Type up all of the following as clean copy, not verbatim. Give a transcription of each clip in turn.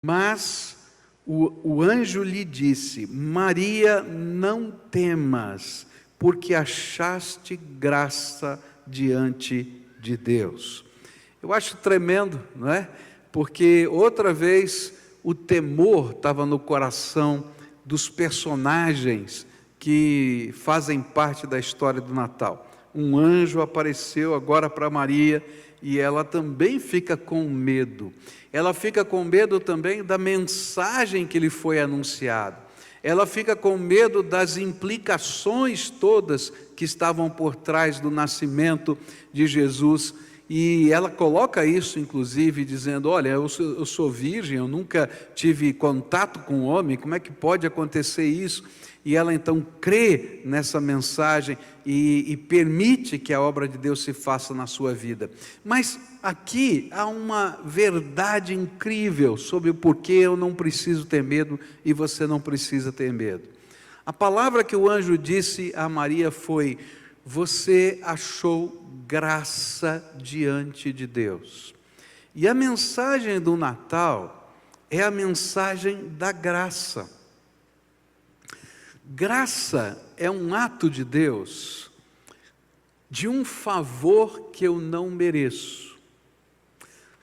Mas o anjo lhe disse: Maria, não temas, porque achaste graça diante de Deus. Eu acho tremendo, não é? Porque outra vez o temor estava no coração dos personagens que fazem parte da história do Natal. Um anjo apareceu agora para Maria e ela também fica com medo. Ela fica com medo também da mensagem que lhe foi anunciada. Ela fica com medo das implicações todas que estavam por trás do nascimento de Jesus. E ela coloca isso, inclusive, dizendo: olha, eu sou virgem, eu nunca tive contato com homem, como é que pode acontecer isso? E ela então crê nessa mensagem e permite que a obra de Deus se faça na sua vida. Mas aqui há uma verdade incrível sobre o porquê eu não preciso ter medo e você não precisa ter medo. A palavra que o anjo disse a Maria foi: você achou graça diante de Deus. E a mensagem do Natal é a mensagem da graça. Graça é um ato de Deus, de um favor que eu não mereço.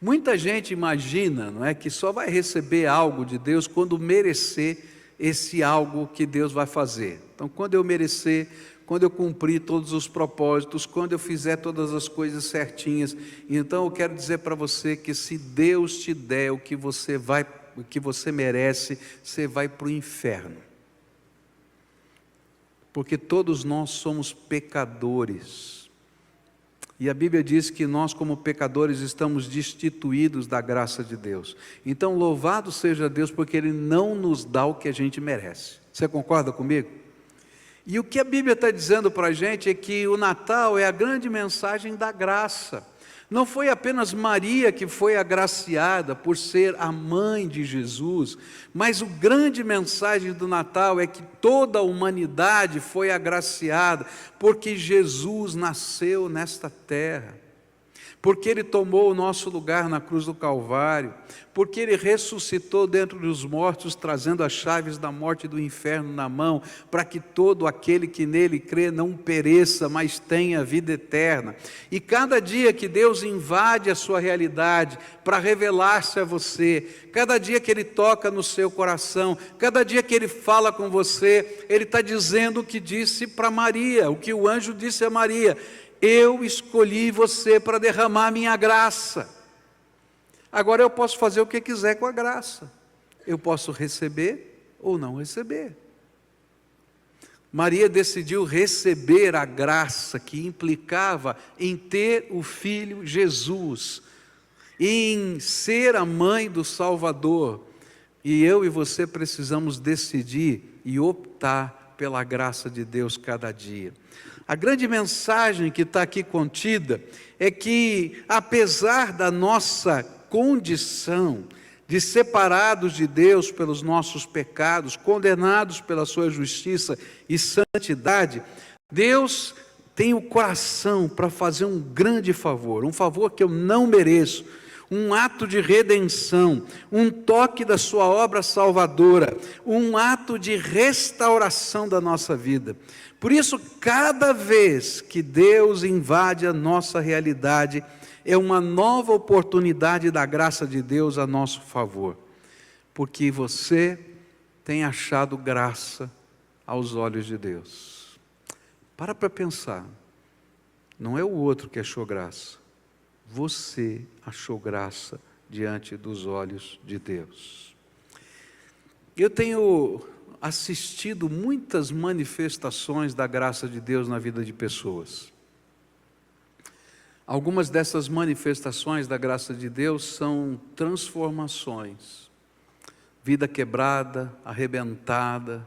Muita gente imagina, não é, que só vai receber algo de Deus quando merecer esse algo que Deus vai fazer. Então, quando eu merecer, quando eu cumprir todos os propósitos, quando eu fizer todas as coisas certinhas. Então eu quero dizer para você que se Deus te der o que você merece, você vai para o inferno. Porque todos nós somos pecadores. E a Bíblia diz que nós, como pecadores, estamos destituídos da graça de Deus. Então, louvado seja Deus, porque Ele não nos dá o que a gente merece. Você concorda comigo? E o que a Bíblia está dizendo para a gente é que o Natal é a grande mensagem da graça. Não foi apenas Maria que foi agraciada por ser a mãe de Jesus, mas a grande mensagem do Natal é que toda a humanidade foi agraciada, porque Jesus nasceu nesta terra, porque Ele tomou o nosso lugar na cruz do Calvário, porque Ele ressuscitou dentre os mortos, trazendo as chaves da morte e do inferno na mão, para que todo aquele que nele crê não pereça, mas tenha vida eterna. E cada dia que Deus invade a sua realidade para revelar-se a você, cada dia que Ele toca no seu coração, cada dia que Ele fala com você, Ele está dizendo o que disse para Maria, o que o anjo disse a Maria: eu escolhi você para derramar minha graça. Agora eu posso fazer o que quiser com a graça. Eu posso receber ou não receber. Maria decidiu receber a graça que implicava em ter o Filho Jesus, em ser a mãe do Salvador. E eu e você precisamos decidir e optar pela graça de Deus cada dia. A grande mensagem que está aqui contida é que, apesar da nossa condição de separados de Deus pelos nossos pecados, condenados pela sua justiça e santidade, Deus tem o coração para fazer um grande favor, um favor que eu não mereço, um ato de redenção, um toque da sua obra salvadora, um ato de restauração da nossa vida. Por isso, cada vez que Deus invade a nossa realidade, é uma nova oportunidade da graça de Deus a nosso favor, porque você tem achado graça aos olhos de Deus. Para pensar, não é o outro que achou graça, você achou graça diante dos olhos de Deus. Eu tenho assistido muitas manifestações da graça de Deus na vida de pessoas. Algumas dessas manifestações da graça de Deus são transformações, vida quebrada, arrebentada,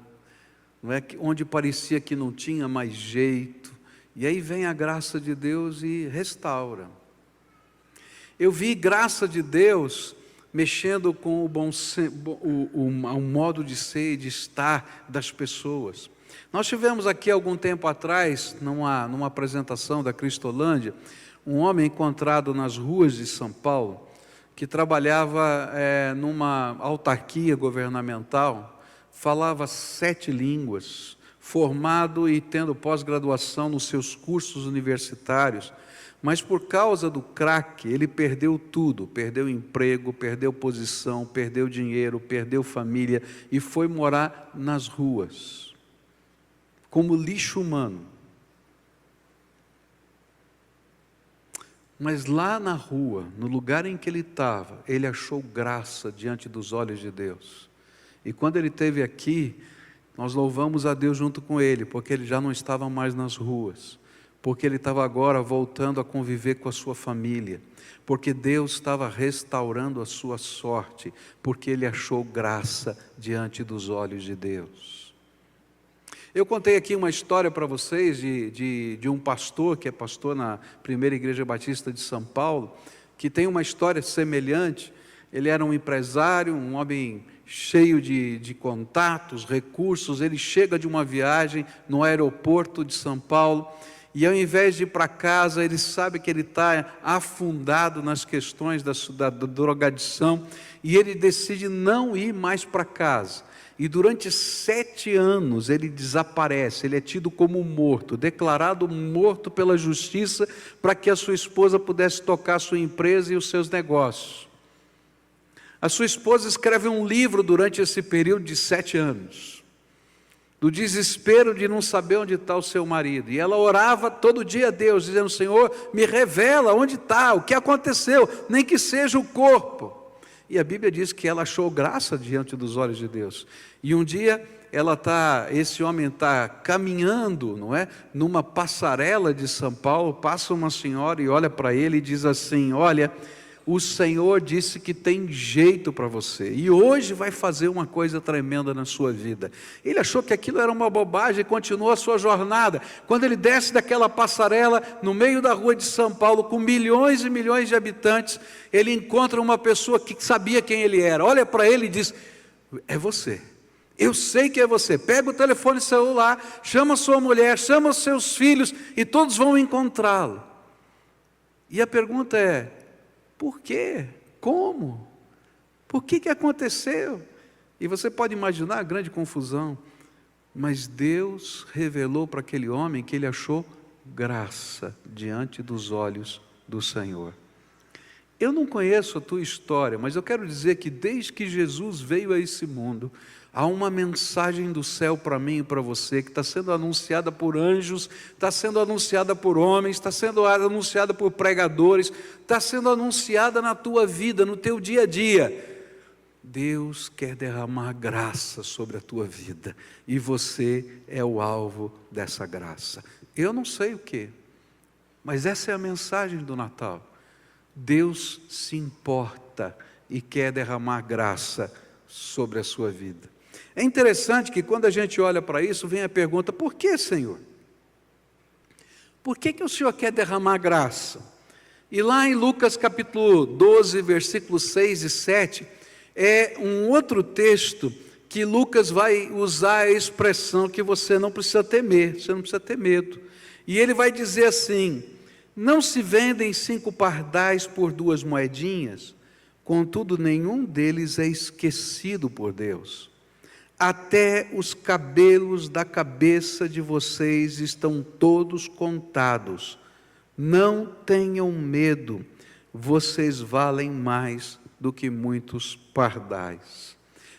não é? Onde parecia que não tinha mais jeito, e aí vem a graça de Deus e restaura. Eu vi graça de Deus mexendo com o modo de ser e de estar das pessoas. Nós tivemos aqui algum tempo atrás, numa apresentação da Cristolândia, um homem encontrado nas ruas de São Paulo, que trabalhava numa autarquia governamental, falava 7 línguas, formado e tendo pós-graduação nos seus cursos universitários, mas por causa do crack, ele perdeu tudo, perdeu emprego, perdeu posição, perdeu dinheiro, perdeu família e foi morar nas ruas, como lixo humano. Mas lá na rua, no lugar em que ele estava, ele achou graça diante dos olhos de Deus. E quando ele esteve aqui, nós louvamos a Deus junto com ele, porque ele já não estava mais nas ruas, porque ele estava agora voltando a conviver com a sua família, porque Deus estava restaurando a sua sorte, porque ele achou graça diante dos olhos de Deus. Eu contei aqui uma história para vocês de um pastor, que é pastor na Primeira Igreja Batista de São Paulo, que tem uma história semelhante. Ele era um empresário, um homem cheio de contatos, recursos. Ele chega de uma viagem no aeroporto de São Paulo, e ao invés de ir para casa, ele sabe que ele está afundado nas questões da drogadição, e ele decide não ir mais para casa. E durante 7 anos ele desaparece, ele é tido como morto, declarado morto pela justiça, para que a sua esposa pudesse tocar a sua empresa e os seus negócios. A sua esposa escreve um livro durante esse período de 7 anos, do desespero de não saber onde está o seu marido, e ela orava todo dia a Deus, dizendo: Senhor, me revela onde está, o que aconteceu, nem que seja o corpo. E a Bíblia diz que ela achou graça diante dos olhos de Deus. E um dia esse homem está caminhando, não é? Numa passarela de São Paulo, passa uma senhora e olha para ele e diz assim: olha, o Senhor disse que tem jeito para você, e hoje vai fazer uma coisa tremenda na sua vida. Ele achou que aquilo era uma bobagem e continuou a sua jornada. Quando ele desce daquela passarela, no meio da rua de São Paulo, com milhões e milhões de habitantes, ele encontra uma pessoa que sabia quem ele era, olha para ele e diz: é você, eu sei que é você. Pega o telefone celular, chama sua mulher, chama os seus filhos, e todos vão encontrá-lo. E a pergunta é: por quê? Como? Por que aconteceu? E você pode imaginar a grande confusão. Mas Deus revelou para aquele homem que ele achou graça diante dos olhos do Senhor. Eu não conheço a tua história, mas eu quero dizer que desde que Jesus veio a esse mundo, há uma mensagem do céu para mim e para você, que está sendo anunciada por anjos, está sendo anunciada por homens, está sendo anunciada por pregadores, está sendo anunciada na tua vida, no teu dia a dia. Deus quer derramar graça sobre a tua vida, e você é o alvo dessa graça. Eu não sei o que, mas essa é a mensagem do Natal. Deus se importa e quer derramar graça sobre a sua vida. É interessante que quando a gente olha para isso, vem a pergunta: por que, Senhor? Por que o Senhor quer derramar graça? E lá em Lucas capítulo 12, versículos 6 e 7, é um outro texto que Lucas vai usar a expressão que você não precisa temer, você não precisa ter medo. E ele vai dizer assim: não se vendem 5 pardais por 2 moedinhas, contudo nenhum deles é esquecido por Deus. Até os cabelos da cabeça de vocês estão todos contados. Não tenham medo, vocês valem mais do que muitos pardais.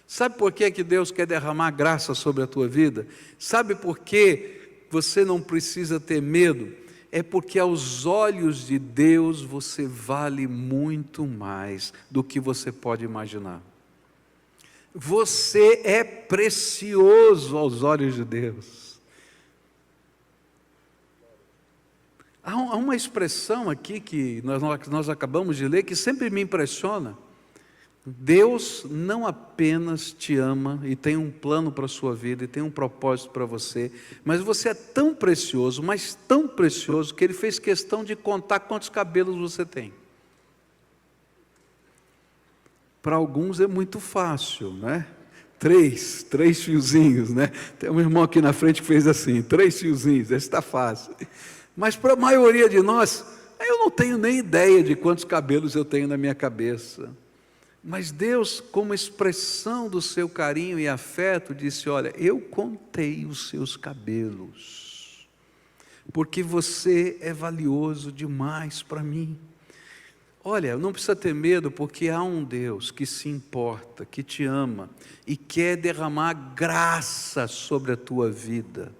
Sabe por que Deus quer derramar graça sobre a tua vida? Sabe por que você não precisa ter medo? É porque aos olhos de Deus você vale muito mais do que você pode imaginar. Você é precioso aos olhos de Deus. Há uma expressão aqui que nós acabamos de ler que sempre me impressiona. Deus não apenas te ama e tem um plano para a sua vida e tem um propósito para você, mas você é tão precioso, mas tão precioso, que Ele fez questão de contar quantos cabelos você tem. Para alguns é muito fácil, né? 3 fiozinhos, né? Tem um irmão aqui na frente que fez assim, 3 fiozinhos, esse está fácil. Mas para a maioria de nós, Eu não tenho nem ideia de quantos cabelos eu tenho na minha cabeça. Mas Deus, como expressão do seu carinho e afeto, disse: olha, eu contei os seus cabelos, porque você é valioso demais para mim. Olha, não precisa ter medo, porque há um Deus que se importa, que te ama e quer derramar graça sobre a tua vida.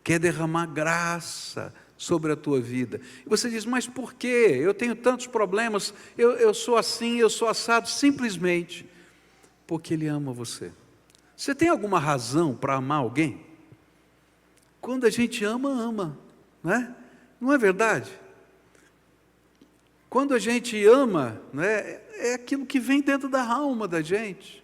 Quer derramar graça sobre a tua vida. E você diz: mas por quê? Eu tenho tantos problemas, eu sou assim, eu sou assado. Simplesmente porque Ele ama você. Você tem alguma razão para amar alguém? Quando a gente ama, ama, não é? Não é verdade? Quando a gente ama, né, é aquilo que vem dentro da alma da gente.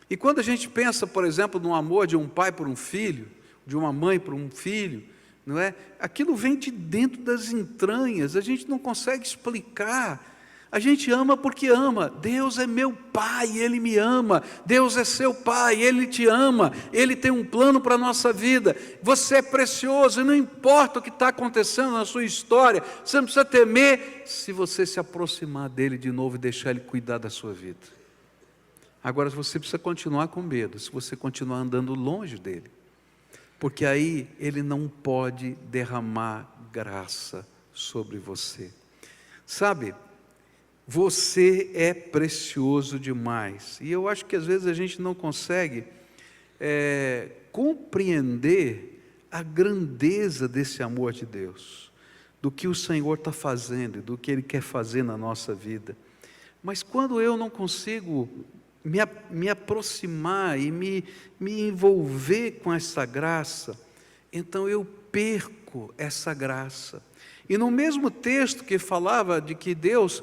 E quando a gente pensa, por exemplo, no amor de um pai por um filho, de uma mãe por um filho, não é? Aquilo vem de dentro das entranhas, a gente não consegue explicar. A gente ama porque ama. Deus é meu Pai, Ele me ama. Deus é seu Pai, Ele te ama. Ele tem um plano para a nossa vida. Você é precioso, e não importa o que está acontecendo na sua história, você não precisa temer se você se aproximar dEle de novo e deixar Ele cuidar da sua vida. Agora, você precisa continuar com medo, se você continuar andando longe dEle, porque aí Ele não pode derramar graça sobre você. Sabe, você é precioso demais. E eu acho que às vezes a gente não consegue compreender a grandeza desse amor de Deus, do que o Senhor está fazendo, do que Ele quer fazer na nossa vida. Mas quando eu não consigo me aproximar e me envolver com essa graça, então eu perco essa graça. E no mesmo texto que falava de que Deus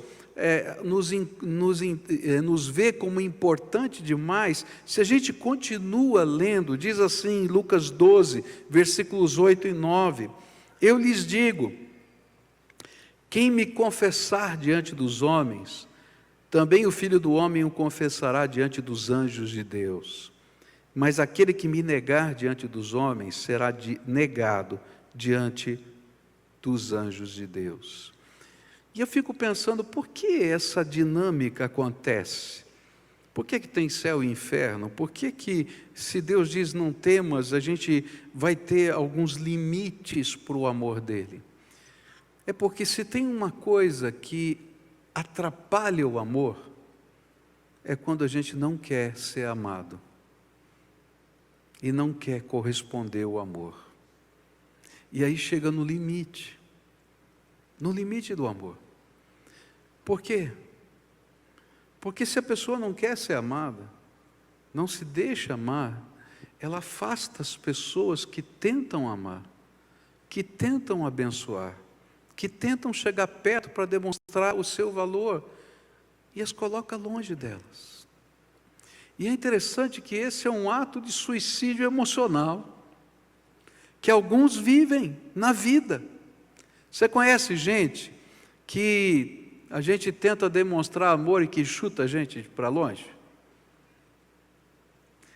nos vê como importante demais, se a gente continua lendo, diz assim em Lucas 12, versículos 8 e 9, eu lhes digo, quem me confessar diante dos homens, também o Filho do Homem o confessará diante dos anjos de Deus. Mas aquele que me negar diante dos homens, será negado diante dos anjos de Deus. E eu fico pensando, por que essa dinâmica acontece? Por que tem céu e inferno? Por que se Deus diz não temas, a gente vai ter alguns limites para o amor dEle? É porque se tem uma coisa que atrapalha o amor, é quando a gente não quer ser amado e não quer corresponder ao amor. E aí chega no limite do amor. Por quê? Porque se a pessoa não quer ser amada, não se deixa amar, ela afasta as pessoas que tentam amar, que tentam abençoar, que tentam chegar perto para demonstrar o seu valor, e as coloca longe delas. E é interessante que esse é um ato de suicídio emocional, que alguns vivem na vida. Você conhece gente que a gente tenta demonstrar amor e que chuta a gente para longe?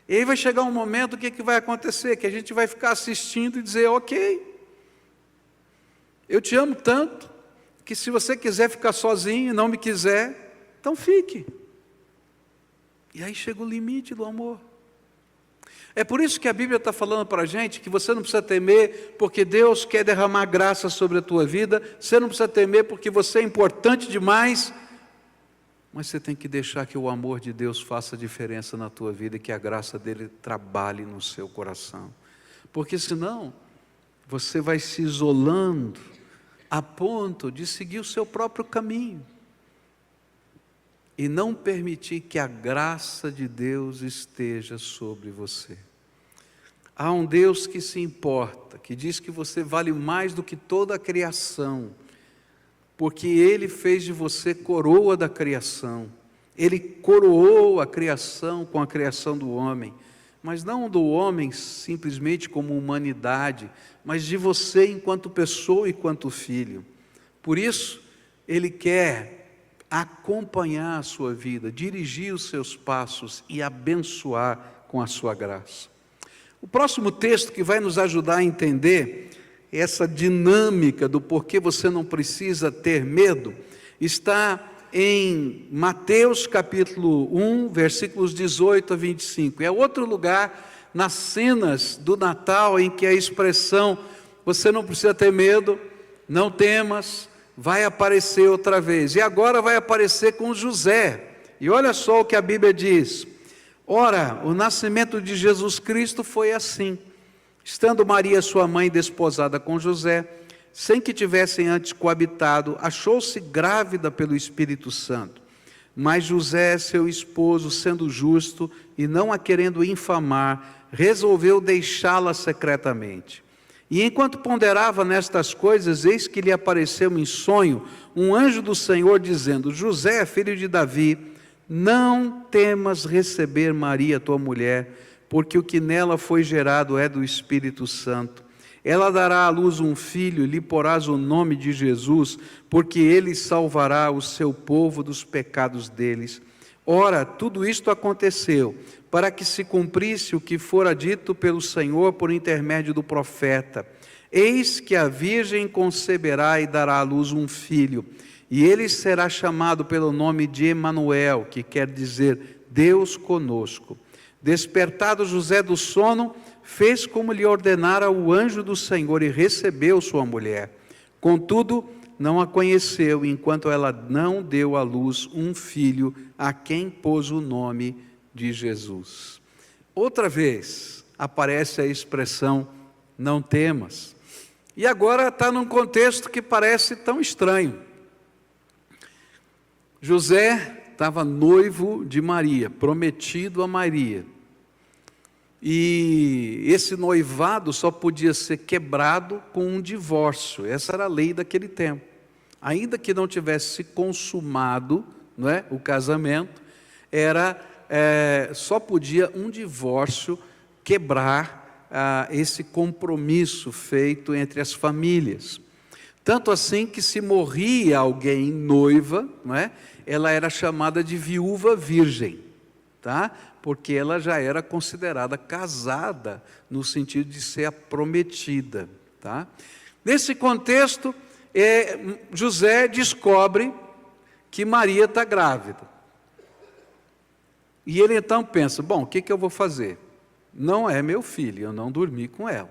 E aí vai chegar um momento, o que vai acontecer? Que a gente vai ficar assistindo e dizer, ok, eu te amo tanto, que se você quiser ficar sozinho e não me quiser, então fique. E aí chega o limite do amor. É por isso que a Bíblia está falando para a gente que você não precisa temer, porque Deus quer derramar graça sobre a tua vida. Você não precisa temer porque você é importante demais, mas você tem que deixar que o amor de Deus faça diferença na tua vida e que a graça dEle trabalhe no seu coração. Porque senão, você vai se isolando a ponto de seguir o seu próprio caminho e não permitir que a graça de Deus esteja sobre você. Há um Deus que se importa, que diz que você vale mais do que toda a criação, porque Ele fez de você coroa da criação. Ele coroou a criação com a criação do homem, mas não do homem simplesmente como humanidade, mas de você enquanto pessoa e enquanto filho. Por isso, Ele quer acompanhar a sua vida, dirigir os seus passos e abençoar com a sua graça. O próximo texto que vai nos ajudar a entender essa dinâmica do porquê você não precisa ter medo, está em Mateus capítulo 1, versículos 18 a 25. É outro lugar nas cenas do Natal em que a expressão "você não precisa ter medo, não temas", vai aparecer outra vez. E agora vai aparecer com José. E olha só o que a Bíblia diz: ora, o nascimento de Jesus Cristo foi assim. Estando Maria, sua mãe, desposada com José, sem que tivessem antes coabitado, achou-se grávida pelo Espírito Santo. Mas José, seu esposo, sendo justo e não a querendo infamar, resolveu deixá-la secretamente. E enquanto ponderava nestas coisas, eis que lhe apareceu em sonho um anjo do Senhor, dizendo: José, filho de Davi, não temas receber Maria, tua mulher, porque o que nela foi gerado é do Espírito Santo. Ela dará à luz um filho, e lhe porás o nome de Jesus, porque ele salvará o seu povo dos pecados deles. Ora, tudo isto aconteceu para que se cumprisse o que fora dito pelo Senhor por intermédio do profeta: eis que a virgem conceberá e dará à luz um filho, e ele será chamado pelo nome de Emanuel, que quer dizer Deus conosco. Despertado José do sono, fez como lhe ordenara o anjo do Senhor e recebeu sua mulher. Contudo, não a conheceu, enquanto ela não deu à luz um filho, a quem pôs o nome de Jesus. Outra vez aparece a expressão "não temas". E agora está num contexto que parece tão estranho. José estava noivo de Maria, prometido a Maria. E esse noivado só podia ser quebrado com um divórcio. Essa era a lei daquele tempo. Ainda que não tivesse se consumado, não é, o casamento, só podia um divórcio quebrar esse compromisso feito entre as famílias. Tanto assim que se morria alguém noiva, não é, ela era chamada de viúva virgem, tá? Porque ela já era considerada casada, no sentido de ser a prometida. Tá? Nesse contexto, José descobre que Maria está grávida. E ele então pensa: bom, o que eu vou fazer? Não é meu filho, eu não dormi com ela.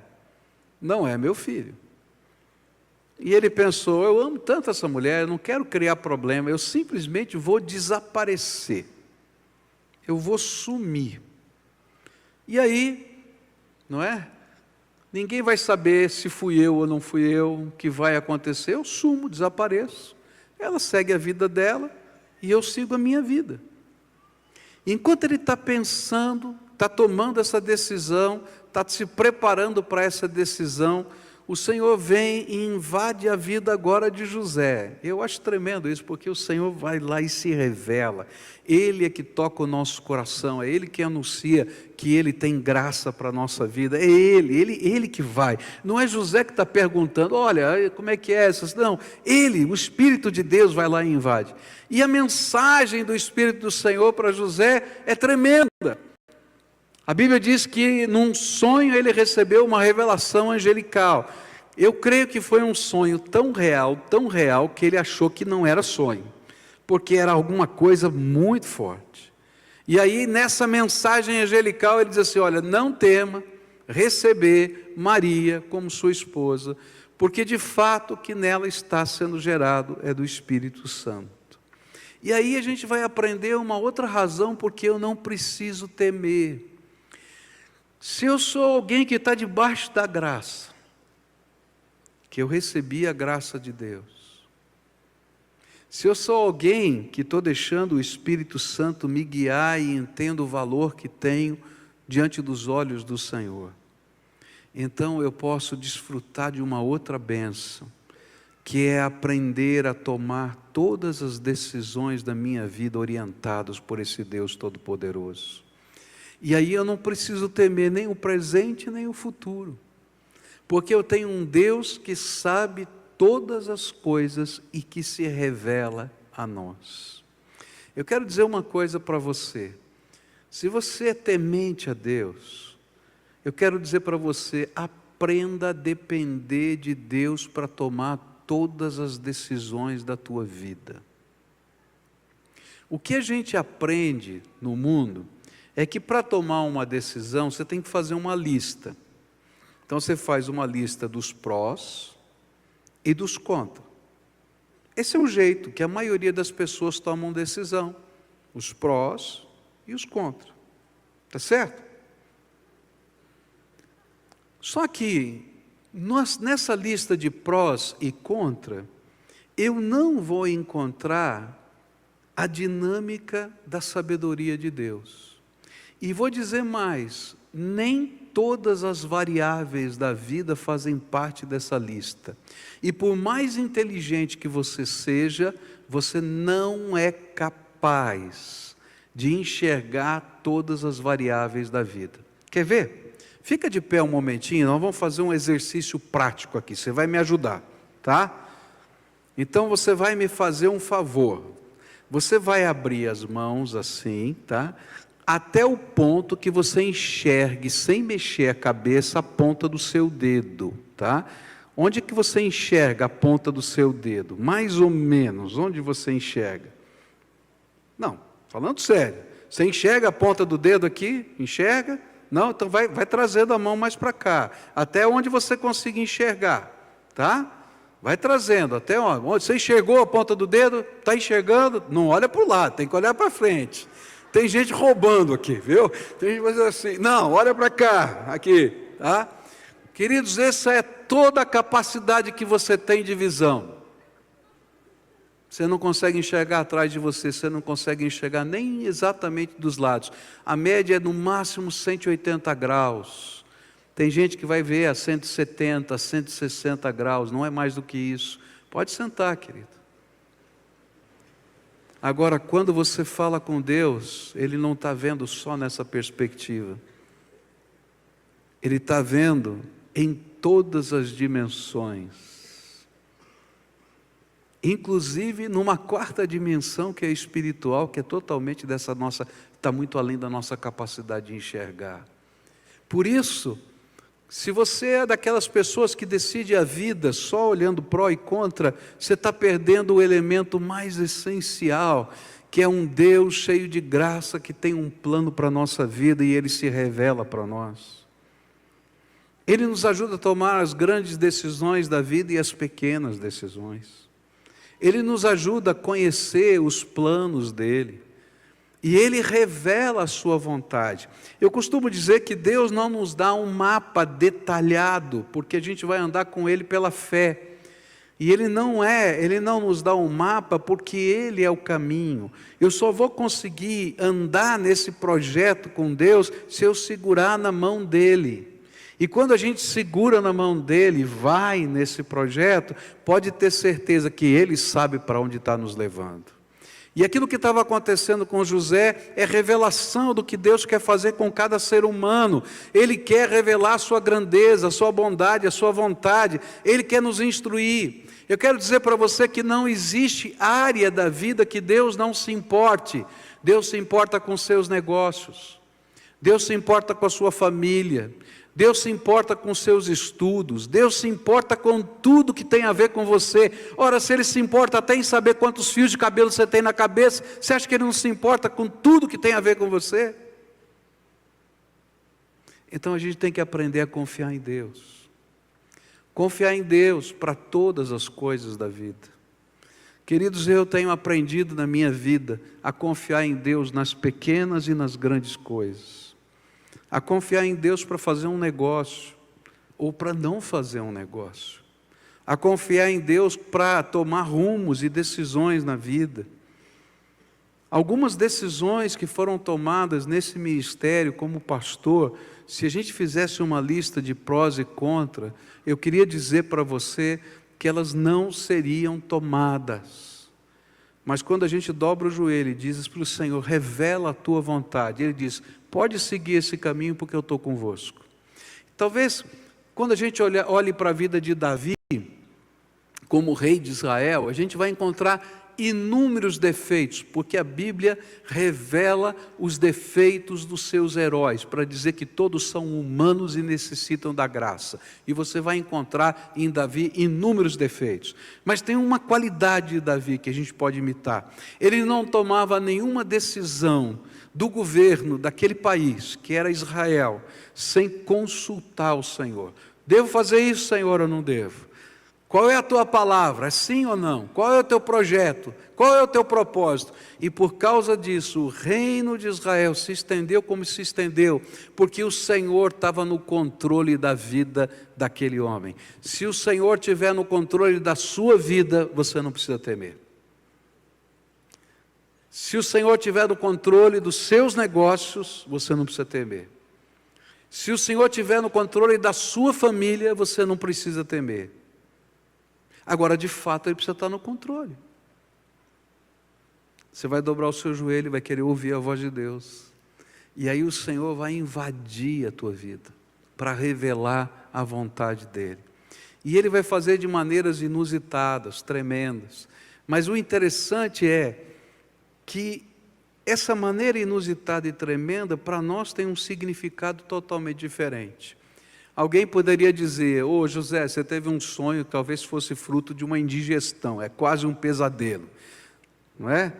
Não é meu filho. E ele pensou: eu amo tanto essa mulher, eu não quero criar problema, eu simplesmente vou desaparecer. Eu vou sumir. E aí, não é? Ninguém vai saber se fui eu ou não fui eu, o que vai acontecer. Eu sumo, desapareço. Ela segue a vida dela e eu sigo a minha vida. Enquanto ele está pensando, está tomando essa decisão, está se preparando para essa decisão, o Senhor vem e invade a vida agora de José. Eu acho tremendo isso, porque o Senhor vai lá e se revela. Ele é que toca o nosso coração, é Ele que anuncia que Ele tem graça para a nossa vida. É Ele que vai. Não é José que está perguntando: olha, como é que é isso? Não, Ele, o Espírito de Deus vai lá e invade. E a mensagem do Espírito do Senhor para José é tremenda. A Bíblia diz que num sonho ele recebeu uma revelação angelical. Eu creio que foi um sonho tão real, que ele achou que não era sonho, porque era alguma coisa muito forte. E aí nessa mensagem angelical ele diz assim: olha, não tema receber Maria como sua esposa, porque de fato o que nela está sendo gerado é do Espírito Santo. E aí a gente vai aprender uma outra razão porque eu não preciso temer. Se eu sou alguém que está debaixo da graça, que eu recebi a graça de Deus, se eu sou alguém que estou deixando o Espírito Santo me guiar e entendo o valor que tenho diante dos olhos do Senhor, então eu posso desfrutar de uma outra bênção, que é aprender a tomar todas as decisões da minha vida orientadas por esse Deus Todo-Poderoso. E aí eu não preciso temer nem o presente nem o futuro, porque eu tenho um Deus que sabe todas as coisas e que se revela a nós. Eu quero dizer uma coisa para você: se você é temente a Deus, eu quero dizer para você, aprenda a depender de Deus para tomar todas as decisões da tua vida. O que a gente aprende no mundo é que para tomar uma decisão você tem que fazer uma lista. Então você faz uma lista dos prós e dos contras. Esse é o jeito que a maioria das pessoas tomam decisão. Os prós e os contras. Tá certo? Só que nessa lista de prós e contra, eu não vou encontrar a dinâmica da sabedoria de Deus. E vou dizer mais, nem todas as variáveis da vida fazem parte dessa lista. E por mais inteligente que você seja, você não é capaz de enxergar todas as variáveis da vida. Quer ver? Fica de pé um momentinho, nós vamos fazer um exercício prático aqui, você vai me ajudar, tá? Então você vai me fazer um favor, você vai abrir as mãos assim, tá? Até o ponto que você enxergue, sem mexer a cabeça, a ponta do seu dedo, tá? Onde que você enxerga a ponta do seu dedo? Mais ou menos, onde você enxerga? Não, falando sério, você enxerga a ponta do dedo aqui? Enxerga? Não, então vai trazendo a mão mais para cá, até onde você consiga enxergar, tá? Vai trazendo, até onde você enxergou a ponta do dedo, está enxergando? Não olha para o lado, tem que olhar para frente. Tem gente roubando aqui, viu? Tem gente fazendo assim, não, olha para cá, aqui, tá? Queridos, essa é toda a capacidade que você tem de visão. Você não consegue enxergar atrás de você, você não consegue enxergar nem exatamente dos lados. A média é no máximo 180 graus. Tem gente que vai ver a 170, 160 graus, não é mais do que isso. Pode sentar, querido. Agora, quando você fala com Deus, Ele não está vendo só nessa perspectiva. Ele está vendo em todas as dimensões. Inclusive numa quarta dimensão que é espiritual, que é totalmente dessa nossa, está muito além da nossa capacidade de enxergar. Por isso, se você é daquelas pessoas que decide a vida só olhando pró e contra, você está perdendo o elemento mais essencial, que é um Deus cheio de graça, que tem um plano para a nossa vida e Ele se revela para nós. Ele nos ajuda a tomar as grandes decisões da vida e as pequenas decisões. Ele nos ajuda a conhecer os planos dEle. E Ele revela a sua vontade. Eu costumo dizer que Deus não nos dá um mapa detalhado, porque a gente vai andar com Ele pela fé. E Ele não nos dá um mapa porque Ele é o caminho. Eu só vou conseguir andar nesse projeto com Deus se eu segurar na mão dEle. E quando a gente segura na mão dEle, vai nesse projeto, pode ter certeza que Ele sabe para onde está nos levando. E aquilo que estava acontecendo com José é revelação do que Deus quer fazer com cada ser humano. Ele quer revelar a sua grandeza, a sua bondade, a sua vontade. Ele quer nos instruir. Eu quero dizer para você que não existe área da vida que Deus não se importe. Deus se importa com seus negócios. Deus se importa com a sua família. Deus se importa com seus estudos, Deus se importa com tudo que tem a ver com você. Ora, se Ele se importa até em saber quantos fios de cabelo você tem na cabeça, você acha que Ele não se importa com tudo que tem a ver com você? Então a gente tem que aprender a confiar em Deus. Confiar em Deus para todas as coisas da vida. Queridos, eu tenho aprendido na minha vida a confiar em Deus nas pequenas e nas grandes coisas. A confiar em Deus para fazer um negócio, ou para não fazer um negócio. A confiar em Deus para tomar rumos e decisões na vida. Algumas decisões que foram tomadas nesse ministério como pastor, se a gente fizesse uma lista de prós e contra, eu queria dizer para você que elas não seriam tomadas. Mas quando a gente dobra o joelho e diz para o Senhor, revela a tua vontade, Ele diz, pode seguir esse caminho porque eu estou convosco. Talvez, quando a gente olhe para a vida de Davi, como rei de Israel, a gente vai encontrar inúmeros defeitos, porque a Bíblia revela os defeitos dos seus heróis, para dizer que todos são humanos e necessitam da graça. E você vai encontrar em Davi inúmeros defeitos. Mas tem uma qualidade de Davi que a gente pode imitar. Ele não tomava nenhuma decisão do governo daquele país, que era Israel, sem consultar o Senhor. Devo fazer isso, Senhor, ou não devo? Qual é a tua palavra? É sim ou não? Qual é o teu projeto? Qual é o teu propósito? E por causa disso, o reino de Israel se estendeu como se estendeu, porque o Senhor estava no controle da vida daquele homem. Se o Senhor estiver no controle da sua vida, você não precisa temer. Se o Senhor estiver no controle dos seus negócios, você não precisa temer. Se o Senhor estiver no controle da sua família, você não precisa temer. Agora, de fato, Ele precisa estar no controle. Você vai dobrar o seu joelho e vai querer ouvir a voz de Deus. E aí o Senhor vai invadir a tua vida, para revelar a vontade dEle. E Ele vai fazer de maneiras inusitadas, tremendas. Mas o interessante é que essa maneira inusitada e tremenda, para nós tem um significado totalmente diferente. Alguém poderia dizer: ô José, você teve um sonho que talvez fosse fruto de uma indigestão, é quase um pesadelo, não é?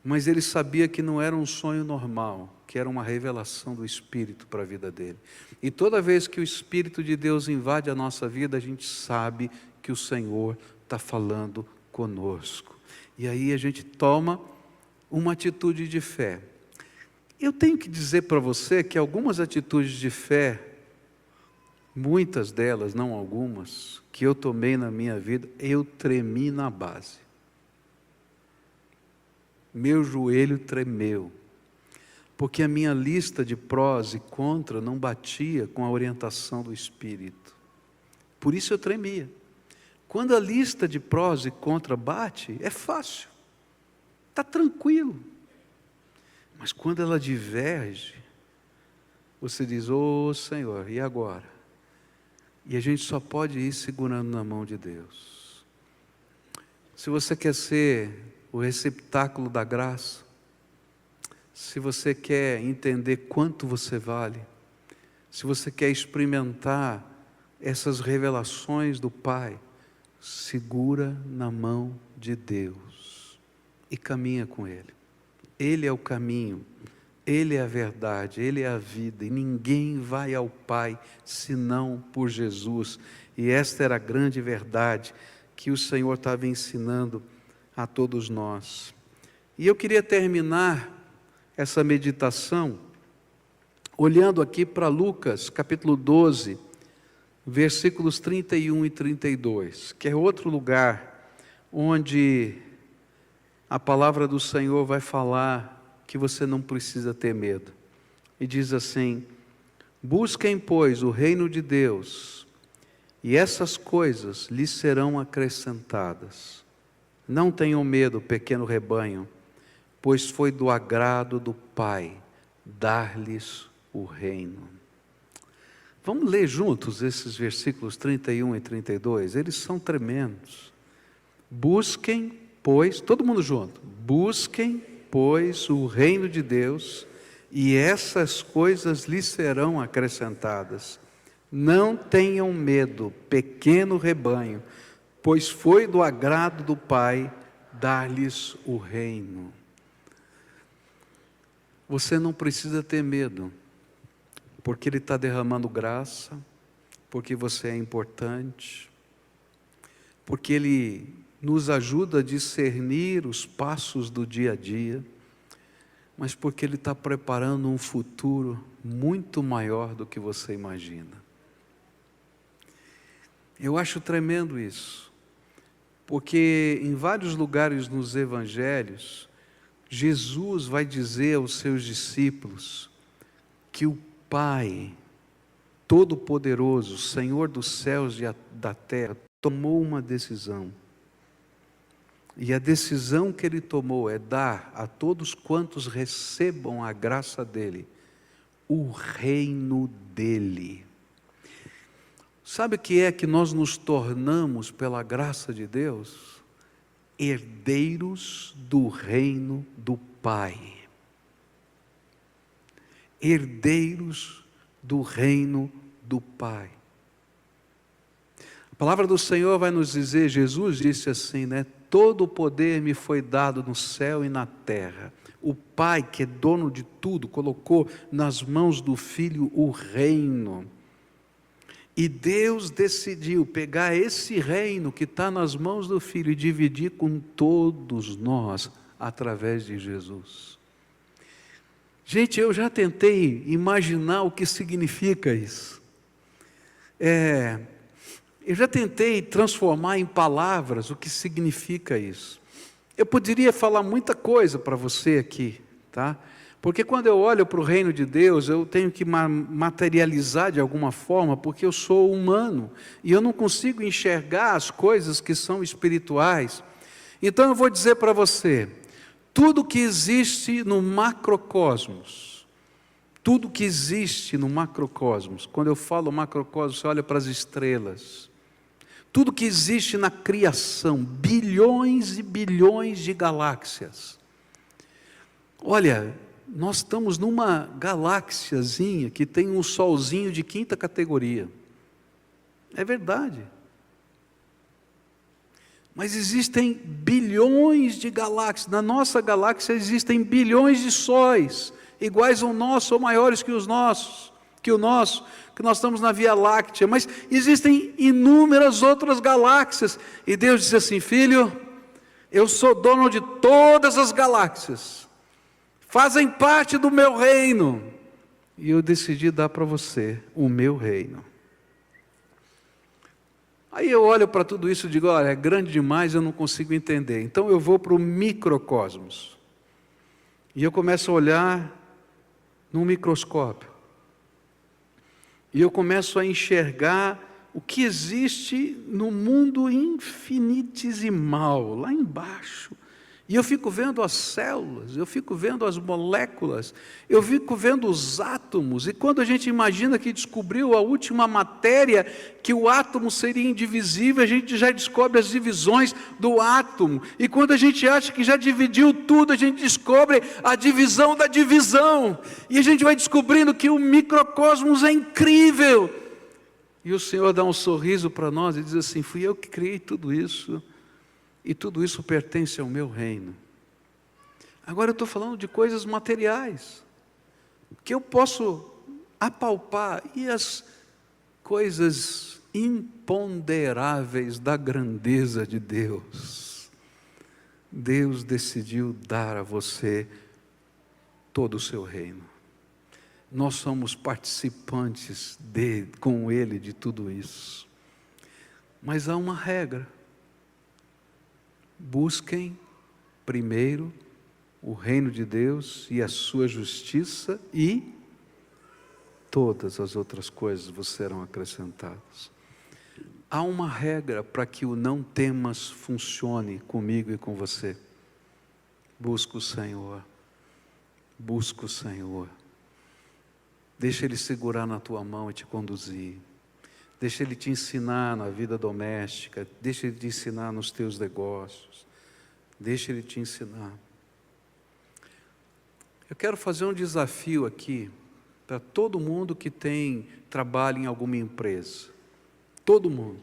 Mas ele sabia que não era um sonho normal, que era uma revelação do Espírito para a vida dele. E toda vez que o Espírito de Deus invade a nossa vida, a gente sabe que o Senhor está falando conosco. E aí a gente toma uma atitude de fé. Eu tenho que dizer para você que algumas atitudes de fé, muitas delas, não algumas, que eu tomei na minha vida, eu tremi na base. Meu joelho tremeu, porque a minha lista de prós e contra não batia com a orientação do Espírito. Por isso eu tremia. Quando a lista de prós e contra bate, é fácil, está tranquilo. Mas quando ela diverge, você diz: ô Senhor, e agora? E a gente só pode ir segurando na mão de Deus. Se você quer ser o receptáculo da graça, se você quer entender quanto você vale, se você quer experimentar essas revelações do Pai, segura na mão de Deus e caminha com Ele. Ele é o caminho, Ele é a verdade, Ele é a vida, e ninguém vai ao Pai senão por Jesus. E esta era a grande verdade que o Senhor estava ensinando a todos nós. E eu queria terminar essa meditação olhando aqui para Lucas, capítulo 12, versículos 31 e 32, que é outro lugar onde a palavra do Senhor vai falar que você não precisa ter medo. E diz assim: busquem, pois, o reino de Deus, e essas coisas lhes serão acrescentadas. Não tenham medo, pequeno rebanho, pois foi do agrado do Pai dar-lhes o reino. Vamos ler juntos esses versículos 31 e 32, eles são tremendos. Busquem, pois, todo mundo junto, busquem, pois, o reino de Deus, e essas coisas lhes serão acrescentadas. Não tenham medo, pequeno rebanho, pois foi do agrado do Pai dar-lhes o reino. Você não precisa ter medo, porque Ele está derramando graça, porque você é importante, porque Ele nos ajuda a discernir os passos do dia a dia, mas porque Ele está preparando um futuro muito maior do que você imagina. Eu acho tremendo isso, porque em vários lugares nos evangelhos, Jesus vai dizer aos seus discípulos que o Pai Todo-Poderoso, Senhor dos céus e da terra, tomou uma decisão. E a decisão que Ele tomou é dar a todos quantos recebam a graça dEle, o reino dEle. Sabe o que é que nós nos tornamos pela graça de Deus? herdeiros do reino do Pai. Herdeiros do reino do Pai. A palavra do Senhor vai nos dizer, Jesus disse assim, né? Todo o poder me foi dado no céu e na terra. O Pai, que é dono de tudo, colocou nas mãos do Filho o reino. E Deus decidiu pegar esse reino que está nas mãos do Filho e dividir com todos nós, através de Jesus. Gente, eu já tentei imaginar o que significa isso. Eu já tentei transformar em palavras o que significa isso. Eu poderia falar muita coisa para você aqui, tá? Porque quando eu olho para o reino de Deus, eu tenho que materializar de alguma forma, porque eu sou humano, e eu não consigo enxergar as coisas que são espirituais. Então eu vou dizer para você, tudo que existe no macrocosmos, tudo que existe no macrocosmos, quando eu falo macrocosmos, você olha para as estrelas, tudo que existe na criação, bilhões e bilhões de galáxias. Olha, nós estamos numa galáxiazinha que tem um solzinho de 5ª categoria. É verdade. Mas existem bilhões de galáxias. Na nossa galáxia existem bilhões de sóis, iguais ao nosso ou maiores que os nossos, que nós estamos na Via Láctea. Mas existem inúmeras outras galáxias. E Deus disse assim, filho, eu sou dono de todas as galáxias. Fazem parte do meu reino, e eu decidi dar para você o meu reino. Aí eu olho para tudo isso e digo, olha, é grande demais, eu não consigo entender. Então eu vou para o microcosmos, e eu começo a olhar num microscópio, e eu começo a enxergar o que existe no mundo infinitesimal, lá embaixo. E eu fico vendo as células, eu fico vendo as moléculas, eu fico vendo os átomos. E quando a gente imagina que descobriu a última matéria, que o átomo seria indivisível, a gente já descobre as divisões do átomo. E quando a gente acha que já dividiu tudo, a gente descobre a divisão da divisão. E a gente vai descobrindo que o microcosmos é incrível. E o Senhor dá um sorriso para nós e diz assim, fui eu que criei tudo isso. E tudo isso pertence ao meu reino. Agora eu estou falando de coisas materiais, que eu posso apalpar, e as coisas imponderáveis da grandeza de Deus. Deus decidiu dar a você todo o seu reino. Nós somos participantes com Ele de tudo isso. Mas há uma regra. Busquem primeiro o reino de Deus e a sua justiça, e todas as outras coisas vos serão acrescentadas. Há uma regra para que o não temas funcione comigo e com você. Busca o Senhor. Busca o Senhor. Deixa Ele segurar na tua mão e te conduzir. Deixa Ele te ensinar na vida doméstica, deixa Ele te ensinar nos teus negócios, deixa Ele te ensinar. Eu quero fazer um desafio aqui, para todo mundo que trabalha em alguma empresa, todo mundo.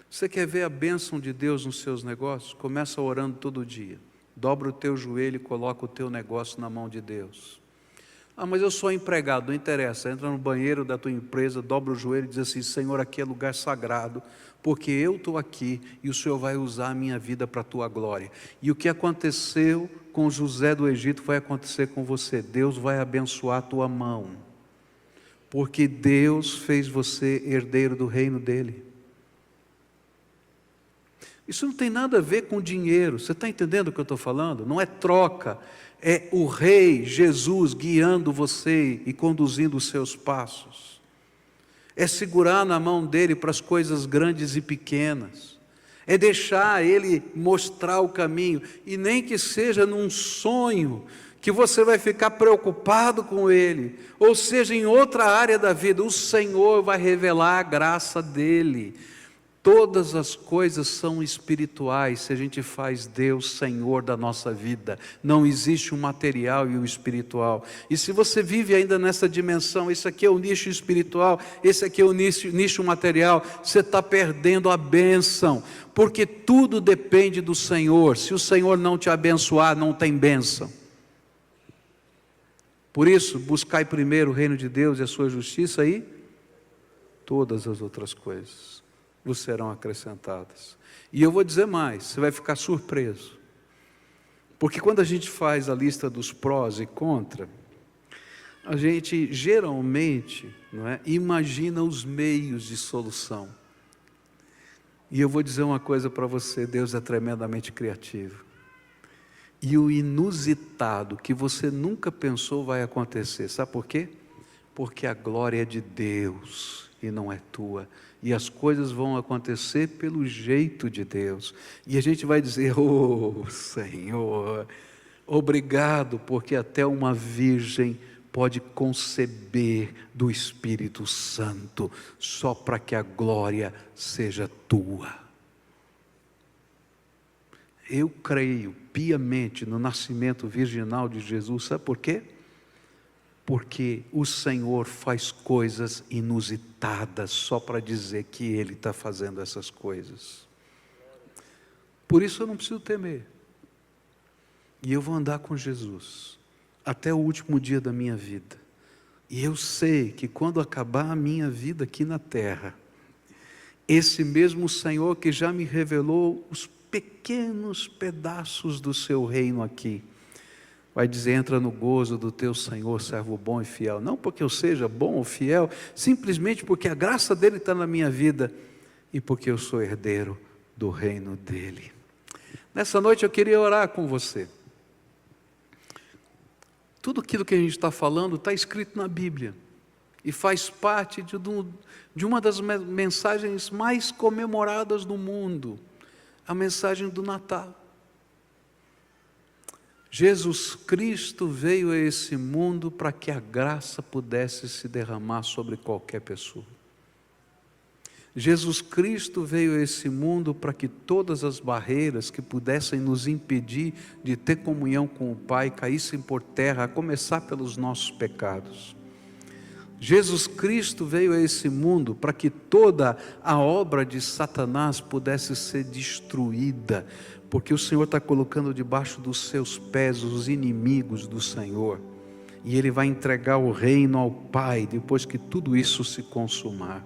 Você quer ver a bênção de Deus nos seus negócios? Começa orando todo dia, dobra o teu joelho e coloca o teu negócio na mão de Deus. Ah, mas eu sou empregado, não interessa, entra no banheiro da tua empresa, dobra o joelho e diz assim, Senhor, aqui é lugar sagrado, porque eu estou aqui e o Senhor vai usar a minha vida para a tua glória. E o que aconteceu com José do Egito vai acontecer com você. Deus vai abençoar a tua mão, porque Deus fez você herdeiro do reino dEle. Isso não tem nada a ver com dinheiro, você está entendendo o que eu estou falando? Não é troca. É o Rei Jesus guiando você e conduzindo os seus passos. É segurar na mão dEle para as coisas grandes e pequenas. É deixar Ele mostrar o caminho. E nem que seja num sonho, que você vai ficar preocupado com Ele. Ou seja, em outra área da vida, o Senhor vai revelar a graça dEle. Todas as coisas são espirituais se a gente faz Deus Senhor da nossa vida. Não existe o material e o espiritual. E se você vive ainda nessa dimensão, esse aqui é o nicho espiritual, esse aqui é o nicho material, você está perdendo a bênção, porque tudo depende do Senhor. Se o Senhor não te abençoar, não tem bênção. Por isso, buscai primeiro o reino de Deus e a sua justiça, e todas as outras coisas vos serão acrescentadas. E eu vou dizer mais, você vai ficar surpreso. Porque quando a gente faz a lista dos prós e contra, a gente geralmente, não é, imagina os meios de solução. E eu vou dizer uma coisa para você, Deus é tremendamente criativo. E o inusitado que você nunca pensou vai acontecer. Sabe por quê? Porque a glória é de Deus e não é tua. E as coisas vão acontecer pelo jeito de Deus. E a gente vai dizer, oh Senhor, obrigado, porque até uma virgem pode conceber do Espírito Santo, só para que a glória seja tua. Eu creio piamente no nascimento virginal de Jesus, sabe por quê? Porque o Senhor faz coisas inusitadas só para dizer que Ele está fazendo essas coisas. Por isso eu não preciso temer. E eu vou andar com Jesus até o último dia da minha vida. E eu sei que quando acabar a minha vida aqui na terra, esse mesmo Senhor que já me revelou os pequenos pedaços do seu reino aqui, vai dizer, entra no gozo do teu Senhor, servo bom e fiel. Não porque eu seja bom ou fiel, simplesmente porque a graça dele está na minha vida e porque eu sou herdeiro do reino dele. Nessa noite eu queria orar com você. Tudo aquilo que a gente está falando está escrito na Bíblia e faz parte de uma das mensagens mais comemoradas do mundo, a mensagem do Natal. Jesus Cristo veio a esse mundo para que a graça pudesse se derramar sobre qualquer pessoa. Jesus Cristo veio a esse mundo para que todas as barreiras que pudessem nos impedir de ter comunhão com o Pai caíssem por terra, a começar pelos nossos pecados. Jesus Cristo veio a esse mundo para que toda a obra de Satanás pudesse ser destruída, porque o Senhor está colocando debaixo dos seus pés os inimigos do Senhor, e Ele vai entregar o reino ao Pai, depois que tudo isso se consumar.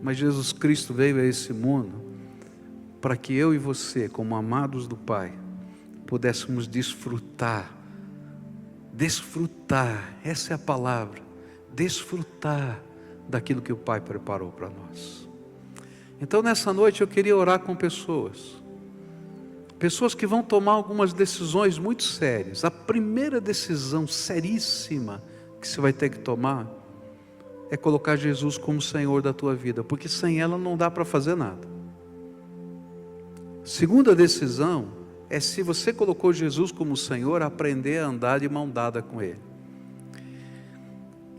Mas Jesus Cristo veio a esse mundo, para que eu e você, como amados do Pai, pudéssemos desfrutar, essa é a palavra, desfrutar daquilo que o Pai preparou para nós. Então nessa noite eu queria orar com pessoas que vão tomar algumas decisões muito sérias. A primeira decisão seríssima que você vai ter que tomar é colocar Jesus como Senhor da tua vida, porque sem ela não dá para fazer nada. Segunda decisão é, se você colocou Jesus como Senhor, aprender a andar de mão dada com Ele.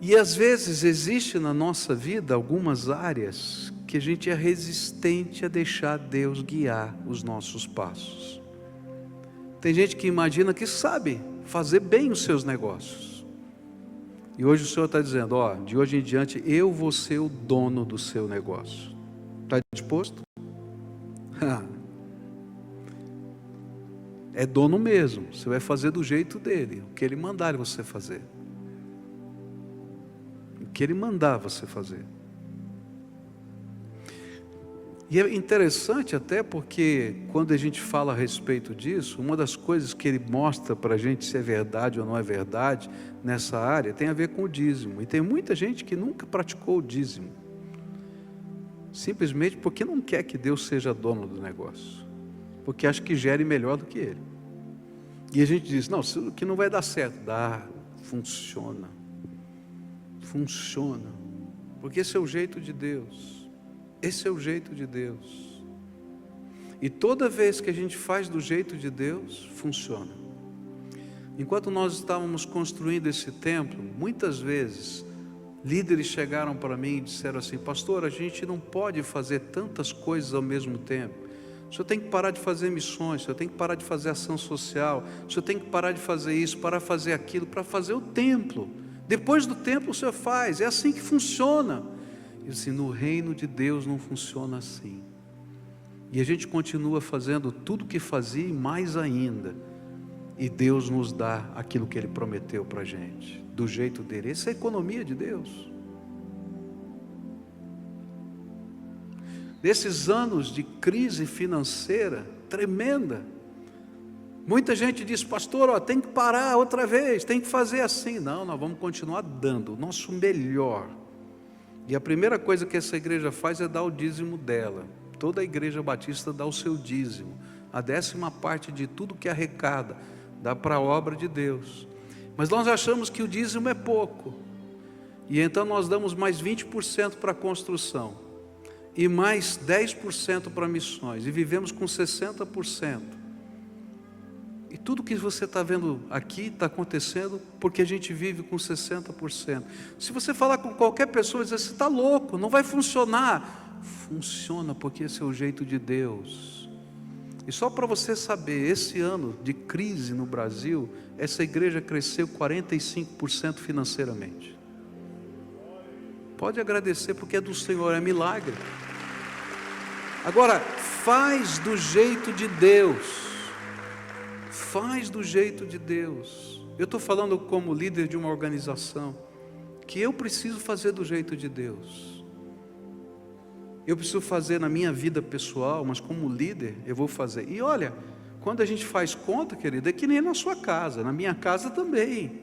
E às vezes existe na nossa vida algumas áreas que a gente é resistente a deixar Deus guiar os nossos passos. Tem gente que imagina que sabe fazer bem os seus negócios. E hoje o Senhor está dizendo, ó, de hoje em diante eu vou ser o dono do seu negócio. Está disposto? É dono mesmo, você vai fazer do jeito dele, o que ele mandar você fazer. O que ele mandar você fazer. E é interessante até porque quando a gente fala a respeito disso, uma das coisas que ele mostra para a gente se é verdade ou não é verdade nessa área, tem a ver com o dízimo. E tem muita gente que nunca praticou o dízimo, simplesmente porque não quer que Deus seja dono do negócio, porque acha que gere melhor do que Ele. E a gente diz, não, isso que não vai dar certo. Dá, funciona, porque esse é o jeito de Deus. Esse é o jeito de Deus. E toda vez que a gente faz do jeito de Deus, funciona. Enquanto nós estávamos construindo esse templo, muitas vezes, Líderes chegaram para mim e disseram assim: pastor, a gente não pode fazer tantas coisas ao mesmo tempo. O senhor tem que parar de fazer missões, o senhor tem que parar de fazer ação social, o senhor tem que parar de fazer isso, parar de fazer aquilo, para fazer o templo. Depois do templo o senhor faz, é assim que funciona. E assim, no reino de Deus não funciona assim. E a gente continua fazendo tudo o que fazia e mais ainda. E Deus nos dá aquilo que Ele prometeu para a gente, do jeito dele. Essa é a economia de Deus. Nesses anos de crise financeira tremenda, muita gente diz: pastor, ó, tem que parar outra vez, tem que fazer assim. Não, nós vamos continuar dando o nosso melhor. E a primeira coisa que essa igreja faz é dar o dízimo dela. Toda a igreja batista dá o seu dízimo, a 10ª parte de tudo que arrecada, dá para a obra de Deus. Mas nós achamos que o dízimo é pouco, e então nós damos mais 20% para a construção, e mais 10% para missões, e vivemos com 60%. E tudo que você está vendo aqui está acontecendo porque a gente vive com 60%. Se você falar com qualquer pessoa e dizer: você está louco, não vai funcionar. Funciona, porque esse é o jeito de Deus. E só para você saber, esse ano de crise no Brasil, essa igreja cresceu 45% financeiramente. Pode agradecer, porque é do Senhor, é milagre. Agora, faz do jeito de Deus. Faz do jeito de Deus. Eu estou falando como líder de uma organização, que eu preciso fazer do jeito de Deus. Eu preciso fazer na minha vida pessoal, mas como líder eu vou fazer. E olha, quando a gente faz conta, querido, é que nem na sua casa, na minha casa também.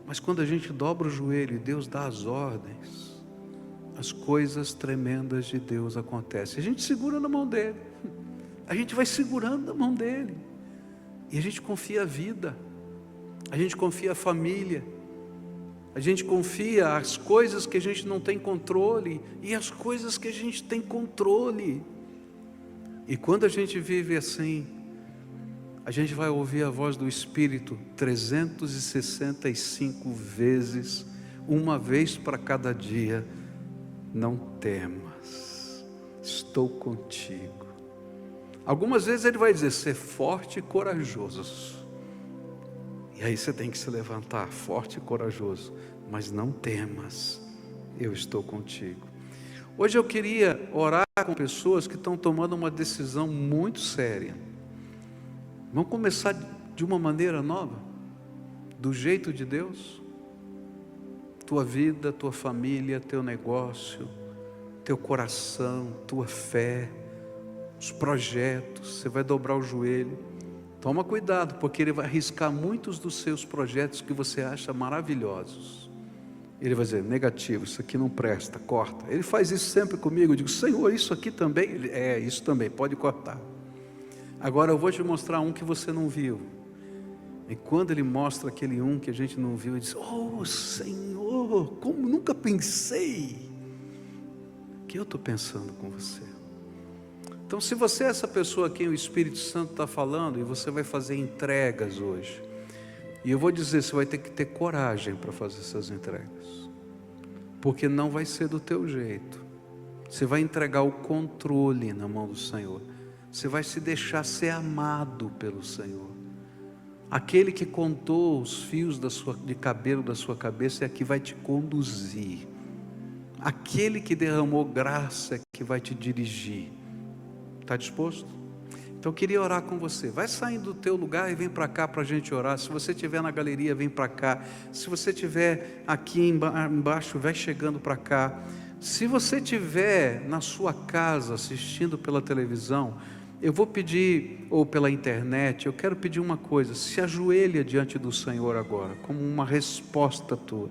Mas quando a gente dobra o joelho e Deus dá as ordens, as coisas tremendas de Deus acontecem. A gente segura na mão dele, a gente vai segurando na mão dele, e a gente confia a vida, a gente confia a família, a gente confia as coisas que a gente não tem controle e as coisas que a gente tem controle. E quando a gente vive assim, a gente vai ouvir a voz do Espírito 365 vezes, uma vez para cada dia: não temas, estou contigo. Algumas vezes ele vai dizer: ser forte e corajoso. E aí você tem que se levantar, forte e corajoso, mas não temas, eu estou contigo. Hoje eu queria orar com pessoas que estão tomando uma decisão muito séria. Vamos começar de uma maneira nova, do jeito de Deus. Tua vida, tua família, teu negócio, teu coração, tua fé, os projetos, você vai dobrar o joelho. Toma cuidado, porque ele vai arriscar muitos dos seus projetos que você acha maravilhosos. Ele vai dizer: negativo, isso aqui não presta, corta. Ele faz isso sempre comigo. Eu digo: Senhor, isso aqui também? Ele: isso também, pode cortar. Agora eu vou te mostrar um que você não viu. E quando ele mostra aquele um que a gente não viu, ele diz: oh Senhor, como nunca pensei. Que eu estou pensando com você. Então, se você é essa pessoa a quem o Espírito Santo está falando, e você vai fazer entregas hoje, e eu vou dizer, você vai ter que ter coragem para fazer essas entregas, porque não vai ser do teu jeito. Você vai entregar o controle na mão do Senhor, você vai se deixar ser amado pelo Senhor. Aquele que contou os fios de cabelo da sua cabeça é que vai te conduzir. Aquele que derramou graça é que vai te dirigir. Está disposto? Então eu queria orar com você. Vai saindo do teu lugar e vem para cá para a gente orar. Se você estiver na galeria, vem para cá. Se você estiver aqui embaixo, vai chegando para cá. Se você estiver na sua casa assistindo pela televisão, eu vou pedir, ou pela internet, eu quero pedir uma coisa: se ajoelha diante do Senhor agora, como uma resposta tua.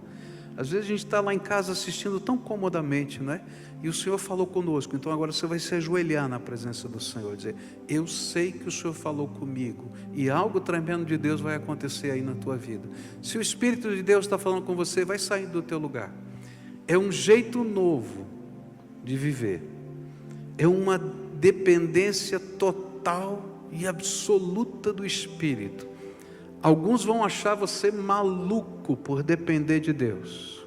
Às vezes a gente está lá em casa assistindo tão comodamente, não é? E o Senhor falou conosco, então agora você vai se ajoelhar na presença do Senhor, dizer: eu sei que o Senhor falou comigo, e algo tremendo de Deus vai acontecer aí na tua vida. Se o Espírito de Deus está falando com você, vai sair do teu lugar. É um jeito novo de viver, é uma dependência total e absoluta do Espírito. Alguns vão achar você maluco por depender de Deus,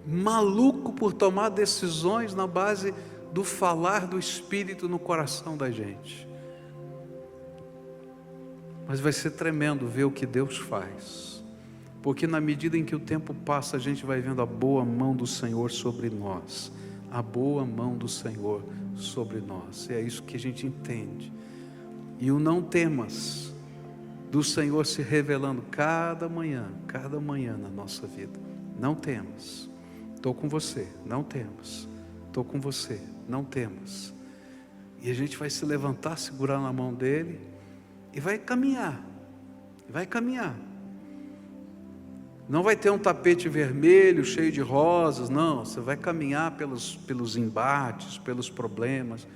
maluco por tomar decisões na base do falar do Espírito no coração da gente. Mas vai ser tremendo ver o que Deus faz, porque na medida em que o tempo passa, a gente vai vendo a boa mão do Senhor sobre nós, a boa mão do Senhor sobre nós, e é isso que a gente entende. E o não temas do Senhor se revelando cada manhã na nossa vida. Não temas, estou com você, não temas, estou com você, não temas. E a gente vai se levantar, segurar na mão dele e vai caminhar, Não vai ter um tapete vermelho cheio de rosas, não. Você vai caminhar pelos embates, pelos problemas,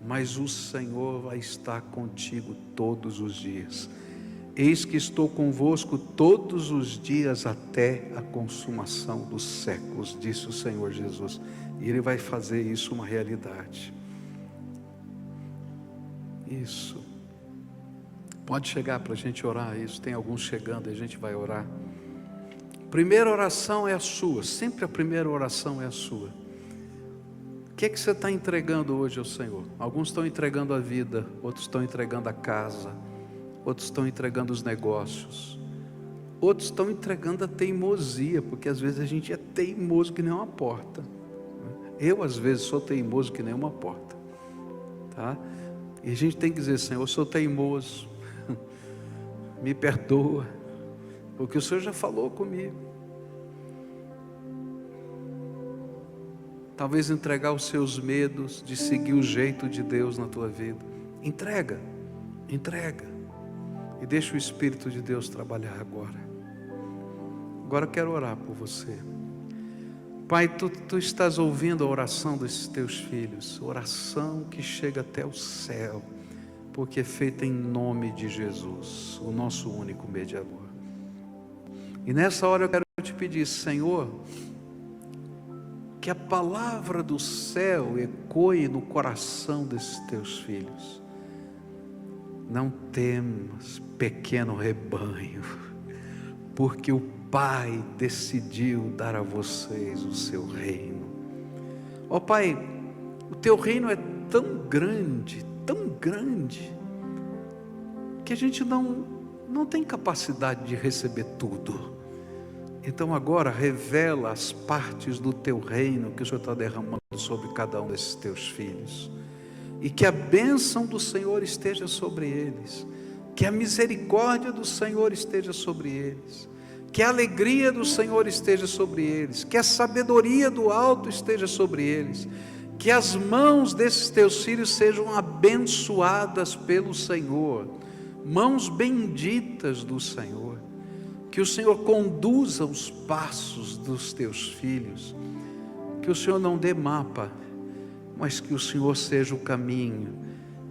mas o Senhor vai estar contigo todos os dias. Eis que estou convosco todos os dias até a consumação dos séculos, disse o Senhor Jesus. E Ele vai fazer isso uma realidade. Isso. Pode chegar para a gente orar isso. Tem alguns chegando e a gente vai orar. Primeira oração é a sua. Sempre a primeira oração é a sua. O que é que você está entregando hoje ao Senhor? Alguns estão entregando a vida, outros estão entregando a casa, outros estão entregando os negócios, outros estão entregando a teimosia, porque às vezes a gente é teimoso que nem uma porta. Eu às vezes sou teimoso que nem uma porta, tá? E a gente tem que dizer: Senhor, eu sou teimoso, me perdoa, porque o Senhor já falou comigo. Talvez entregar os seus medos de seguir o jeito de Deus na tua vida. Entrega, e deixa o Espírito de Deus trabalhar agora. Agora eu quero orar por você. Pai, tu estás ouvindo a oração desses teus filhos, oração que chega até o céu, porque é feita em nome de Jesus, o nosso único mediador. E nessa hora eu quero te pedir, Senhor, que a palavra do céu ecoe no coração desses teus filhos. Não temas, pequeno rebanho, porque o Pai decidiu dar a vocês o seu reino. Ó Pai, o teu reino é tão grande, que a gente não tem capacidade de receber tudo. Então agora revela as partes do teu reino que o Senhor está derramando sobre cada um desses teus filhos. E que a bênção do Senhor esteja sobre eles, que a misericórdia do Senhor esteja sobre eles, que a alegria do Senhor esteja sobre eles, que a sabedoria do alto esteja sobre eles, que as mãos desses teus filhos sejam abençoadas pelo Senhor, mãos benditas do Senhor, que o Senhor conduza os passos dos teus filhos, que o Senhor não dê mapa, mas que o Senhor seja o caminho,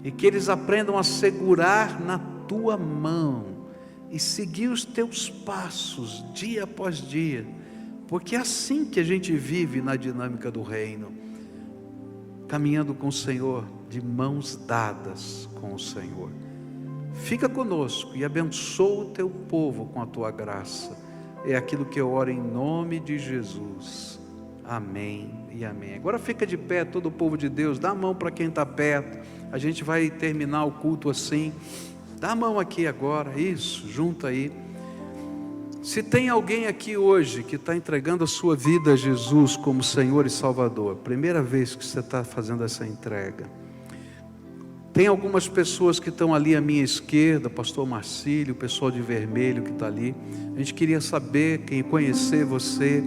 e que eles aprendam a segurar na tua mão, e seguir os teus passos, dia após dia, porque é assim que a gente vive na dinâmica do reino, caminhando com o Senhor, de mãos dadas com o Senhor. Fica conosco e abençoa o teu povo com a tua graça, é aquilo que eu oro em nome de Jesus, amém e amém. Agora fica de pé todo o povo de Deus, dá a mão para quem está perto, a gente vai terminar o culto assim, dá a mão aqui agora, isso, junta aí. Se tem alguém aqui hoje que está entregando a sua vida a Jesus como Senhor e Salvador, primeira vez que você está fazendo essa entrega. Tem algumas pessoas que estão ali à minha esquerda, pastor Marcílio, o pessoal de vermelho que está ali. A gente queria saber, conhecer você,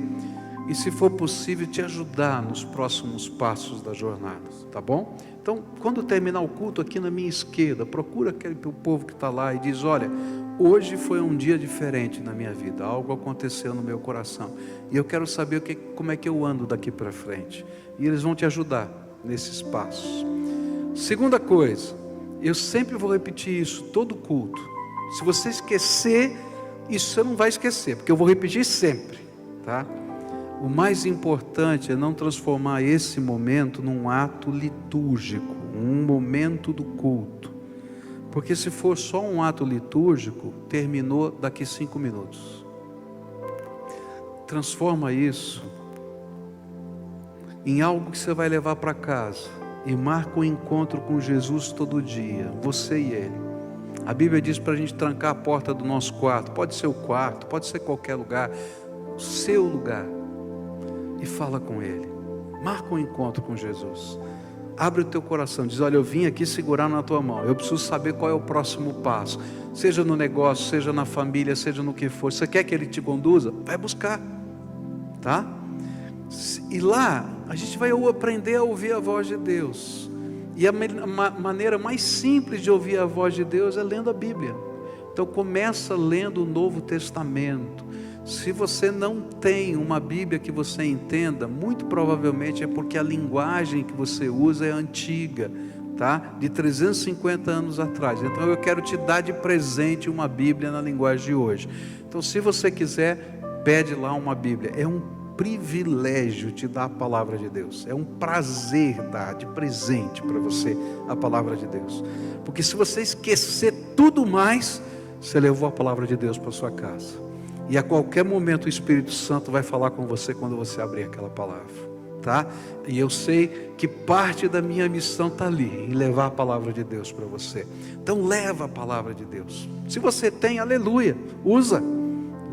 e se for possível te ajudar nos próximos passos da jornada, tá bom? Então, quando terminar o culto aqui na minha esquerda, procura aquele povo que está lá e diz: olha, hoje foi um dia diferente na minha vida, algo aconteceu no meu coração, e eu quero saber como é que eu ando daqui para frente, e eles vão te ajudar nesses passos. Segunda coisa, eu sempre vou repetir isso, todo culto, se você esquecer, isso você não vai esquecer, porque eu vou repetir sempre, tá? O mais importante é não transformar esse momento num ato litúrgico, um momento do culto. Porque se for só um ato litúrgico, terminou daqui 5 minutos. Transforma isso em algo que você vai levar para casa e marca um encontro com Jesus todo dia, você e Ele. A Bíblia diz para a gente trancar a porta do nosso quarto, pode ser o quarto, pode ser qualquer lugar, o seu lugar, e fala com Ele, marca um encontro com Jesus. Abre o teu coração, diz: olha, eu vim aqui segurar na tua mão, eu preciso saber qual é o próximo passo, seja no negócio, seja na família, seja no que for. Você quer que Ele te conduza? Vai buscar, tá? E lá a gente vai aprender a ouvir a voz de Deus, e a maneira mais simples de ouvir a voz de Deus é lendo a Bíblia. Então começa lendo o Novo Testamento. Se você não tem uma Bíblia que você entenda, muito provavelmente é porque a linguagem que você usa é antiga, tá? De 350 anos atrás. Então eu quero te dar de presente uma Bíblia na linguagem de hoje. Então, se você quiser, pede lá uma Bíblia. É um privilégio te dar a palavra de Deus. É um prazer dar de presente para você a palavra de Deus. Porque se você esquecer tudo mais, você levou a palavra de Deus para sua casa. E a qualquer momento o Espírito Santo vai falar com você quando você abrir aquela palavra, tá? E eu sei que parte da minha missão está ali, em levar a palavra de Deus para você. Então leva a palavra de Deus. Se você tem, aleluia, usa,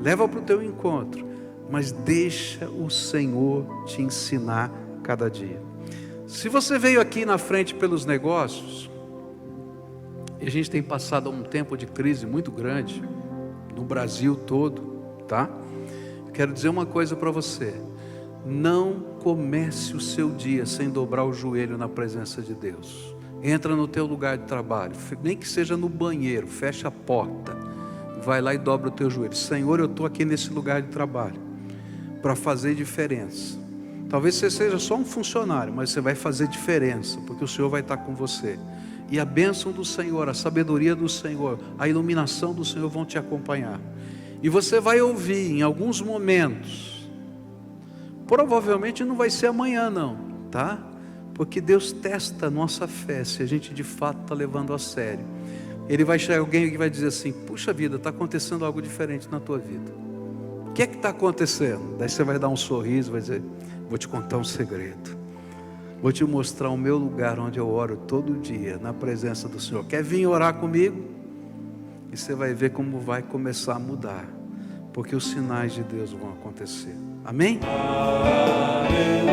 leva para o teu encontro. Mas deixa o Senhor te ensinar cada dia. Se você veio aqui na frente pelos negócios, e a gente tem passado um tempo de crise muito grande, no Brasil todo, tá? Quero dizer uma coisa para você: não comece o seu dia sem dobrar o joelho na presença de Deus. Entra no teu lugar de trabalho, nem que seja no banheiro, fecha a porta, vai lá e dobra o teu joelho. Senhor, eu estou aqui nesse lugar de trabalho para fazer diferença. Talvez você seja só um funcionário, mas você vai fazer diferença, porque o Senhor vai estar com você. E a bênção do Senhor, a sabedoria do Senhor, a iluminação do Senhor vão te acompanhar. E você vai ouvir em alguns momentos, provavelmente não vai ser amanhã não, tá? Porque Deus testa a nossa fé, se a gente de fato está levando a sério. Ele vai chegar alguém que vai dizer assim: puxa vida, está acontecendo algo diferente na tua vida. O que é que está acontecendo? Daí você vai dar um sorriso, vai dizer: vou te contar um segredo. Vou te mostrar o meu lugar onde eu oro todo dia, na presença do Senhor. Quer vir orar comigo? E você vai ver como vai começar a mudar, porque os sinais de Deus vão acontecer. Amém? Aleluia.